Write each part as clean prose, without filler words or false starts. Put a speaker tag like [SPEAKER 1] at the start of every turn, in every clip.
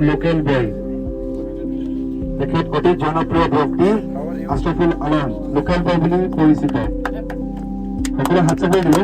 [SPEAKER 1] Local বয়। তেখেত অতি জনপ্ৰিয় ব্যক্তি আশৰাফুল আলম লোকাল বয় বুলি পৰিচিত। সকলোৱে হাত চাপৰি দিব।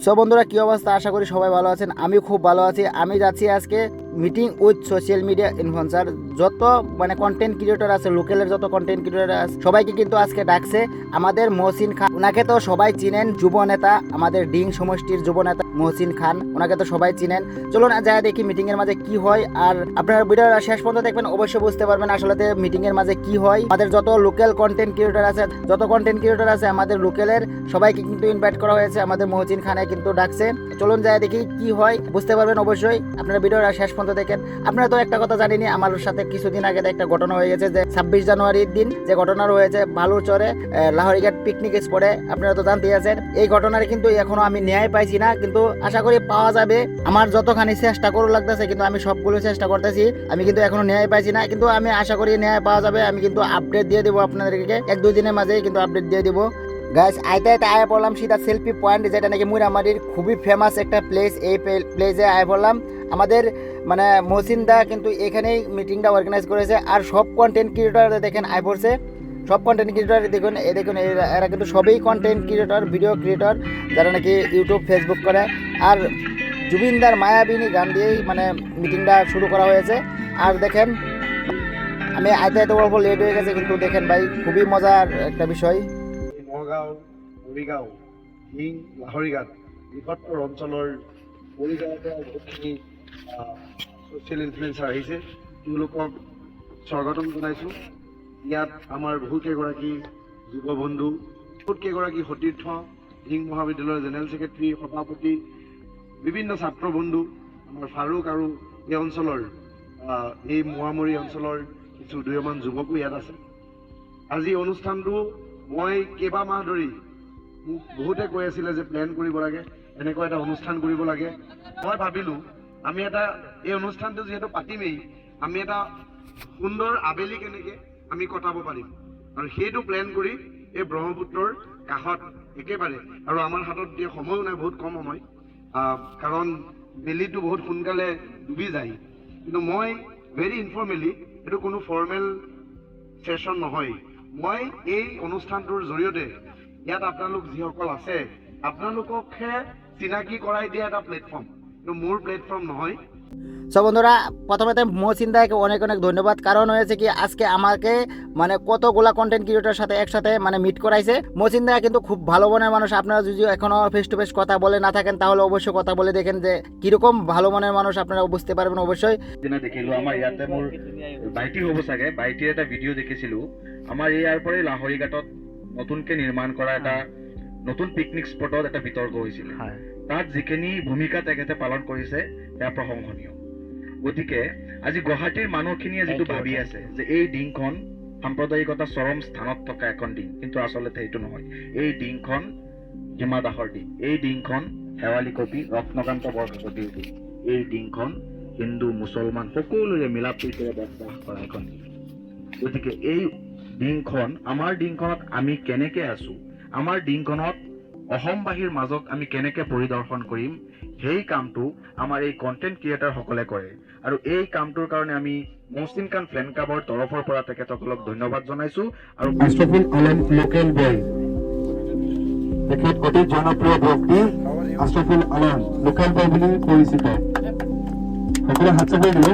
[SPEAKER 2] সো বন্ধুরা কি অবস্থা, আশা করি সবাই ভালো আছেন। আমি খুব ভালো আছি। আমি যাচ্ছি আজকে meeting with social media influencer, যত মানে কন্টেন্ট ক্রিয়েটর আছে, লোকালের যত কন্টেন্ট ক্রিয়েটর আছে সবাইকে কিন্তু আজকে ডাকছে আমাদের মহসিন খান। ওনাকে তো সবাই চিনেন, যুব নেতা, আমাদের ডিং সমষ্টির যুব নেতা মহসিন খান, ওনাকে তো সবাই চিনেন। চলুন যাই দেখি মিটিং এর মাঝে কি হয়। আর আপনারা ভিডিওটা শেষ পর্যন্ত দেখবেন, অবশ্যই বুঝতে পারবেন আসলে মিটিং এর মাঝে কি হয়। আমাদের যত লোকাল কন্টেন্ট ক্রিয়েটর আছে, আমাদের লোকালের সবাইকে কিন্তু ইনভাইট করা হয়েছে। আমাদের মহসিন খানে কিন্তু ডাকছে। চলুন যাই দেখি কি হয়, বুঝতে পারবেন অবশ্যই। আপনারা ভিডিওটা শেষ পর্যন্ত দেখেন। আপনারা তো একটা কথা জানেনি, আমার সাথে কিছুদিন আগে একটা ঘটনা হয়ে গেছে, যে 26 জানুয়ারির দিন যে ঘটনা রয়েছে বালুরচরে লাহোরিঘাট পিকনিক স্পটে, আপনারা তো জানতেই আছেন। এই ঘটনার কিন্তু এখনো আমি ন্যায় পাইছি না, কিন্তু আশা করি পাওয়া যাবে। আমার যতখানি চেষ্টা করে লাগতেছে, কিন্তু আমি সবগুলো চেষ্টা করতেছি, আমি কিন্তু এখনো ন্যায় পাইছি না, কিন্তু আমি আশা করি ন্যায় পাওয়া যাবে। আমি কিন্তু আপডেট দিয়ে দেবো আপনাদেরকে, 1-2 দিনের মাঝেই কিন্তু আপডেট দিয়ে দিব। গাইস আইতে আয়া পড়লাম সিধা সেলফি পয়েন্ট, যেটা নাকি মুরামারির খুবই ফেমাস একটা প্লেস। এই প্লেসে আয়া পড়লাম। আমাদের মানে মহসিন দা কিন্তু এখানেই মিটিংটা অর্গানাইজ করেছে। আর সব কন্টেন্ট ক্রিয়েটর দেখেন আয় পড়ছে, সব কন্টেন্ট ক্রিয়েটর দেখুন, দেখুন এরা কিন্তু সবই কন্টেন্ট ক্রিয়েটর, ভিডিও ক্রিয়েটর, যারা নাকি ইউটিউব ফেসবুক করে। আর জুবিনদার মায়াবিনী গান দিয়েই মানে মিটিংটা শুরু করা হয়েছে। আর দেখেন আমি আইতে অল্প লেট হয়ে গেছে, কিন্তু দেখেন ভাই খুবই মজার একটা বিষয়।
[SPEAKER 3] নগাঁও, মৰিগাঁও, হিং, লাহৰিঘাট বৃহত্তৰ অঞ্চলৰ মৰিগাঁৱৰ পৰা বহুতখিনি ছ'চিয়েল ইনফ্লুৱেঞ্চাৰ আহিছে, তেওঁলোকক স্বাগতম জনাইছোঁ। ইয়াত আমাৰ বহুকেইগৰাকী যুৱ বন্ধু, বহুতকেইগৰাকী সতীৰ্থ, হিং মহাবিদ্যালয়ৰ জেনেৰেল ছেক্ৰেটাৰী, সভাপতি, বিভিন্ন ছাত্ৰ বন্ধু, আমাৰ ফাৰুক আৰু এই অঞ্চলৰ এই মোৱামৰী অঞ্চলৰ কিছু দুয়োমান যুৱকো ইয়াত আছে। আজি অনুষ্ঠানটো মই কেইবামাহ ধৰি মোক বহুতে কৈ আছিলে যে প্লেন কৰিব লাগে, এনেকুৱা এটা অনুষ্ঠান কৰিব লাগে। মই ভাবিলোঁ আমি এই অনুষ্ঠানটো যিহেতু পাতিমেই, আমি এটা সুন্দৰ আবেলি কেনেকৈ আমি কটাব পাৰিম, আৰু সেইটো প্লেন কৰি এই ব্ৰহ্মপুত্ৰৰ কাষত একেবাৰে, আৰু আমাৰ হাতত এতিয়া সময়ো নাই, বহুত কম সময়, কাৰণ বেলিটো বহুত সোনকালে ডুবি যায়। কিন্তু মই ভেৰি ইনফৰ্মেলি, এইটো কোনো ফৰ্মেল ছেশ্যন নহয়, মই এই অনুষ্ঠানটোৰ জৰিয়তে ইয়াত আপোনালোক যিসকল আছে আপোনালোককহে চিনাকি কৰাই দিয়া এটা প্লেটফৰ্ম, কিন্তু মোৰ প্লেটফৰ্ম নহয়।
[SPEAKER 2] সো বন্ধুরা প্রথমে মহসিন দাকে অনেক অনেক ধন্যবাদ, কারণ হয়েছে কি আজকে আমাকে মানে কতগুলা কন্টেন্ট ক্রিয়েটরের সাথে একসাথে মানে মিট করাইছে। মহসিন দা কিন্তু খুব ভালো মনের মানুষ। আপনারা যদি এখনো ফেস টু ফেস কথা বলে না থাকেন, তাহলে অবশ্যই কথা বলে দেখেন যে কিরকম ভালো মনের মানুষ, আপনারা বুঝতে পারবেন অবশ্যই।
[SPEAKER 4] দিনা দেখিলো আমাৰ ইয়াতে মোৰ ভাইটি হ'ব চাগে, ভাইটিৰ এটা ভিডিঅ' দেখিছিলোঁ। আমাৰ ইয়াৰ পৰাই লাহৰিঘাটত নতুনকৈ নিৰ্মাণ কৰা এটা নতুন পিকনিক স্পটত এটা বিতৰ্ক হৈছিলে। তাত যিখিনি ভূমিকা তেখেতে পালন কৰিছে সেয়া প্ৰশংসনীয়। গতিকে আজি গুৱাহাটীৰ মানুহখিনিয়ে যিটো ভাবি আছে যে এই ডিংখন সাম্প্ৰদায়িকতা চৰম স্থানত থকা এখন ডিং, কিন্তু আচলতে সেইটো নহয়। এই ডিংখন হিমা দাসৰ ডিং, এই ডিংখন শেৱালী কবি, ৰত্নকান্ত বৰকাকতিৰ ডিং। এই ডিংখন হিন্দু মুছলমান সকলোৰে মিলা প্ৰীতিৰে বসবাস কৰা এখন ডিং। গতিকে এই ডিংখন, আমাৰ ডিংখনত আমি কেনেকৈ আছোঁ, আমাৰ ডিংখনত অসমবাসীৰ মাজত আমি কেনেকৈ পৰিদৰ্শন কৰিম, সেই কামটো আমাৰ এই কণ্টেণ্ট ক্ৰিয়েটাৰসকলে কৰে। আৰু এই কামটোৰ কাৰণে আমি মহসিন খান ফেন ক্লাবৰ তৰফৰ পৰা তেখেতসকলক ধন্যবাদ জনাইছোঁ। আৰু
[SPEAKER 1] আশরাফুল আলম লোকাল বয়। তেখেত অতি জনপ্ৰিয় ব্যক্তি আশরাফুল আলম লোকাল বয় বুলি পৰিচিত। সকলোৱে হাত চাপৰি দিব।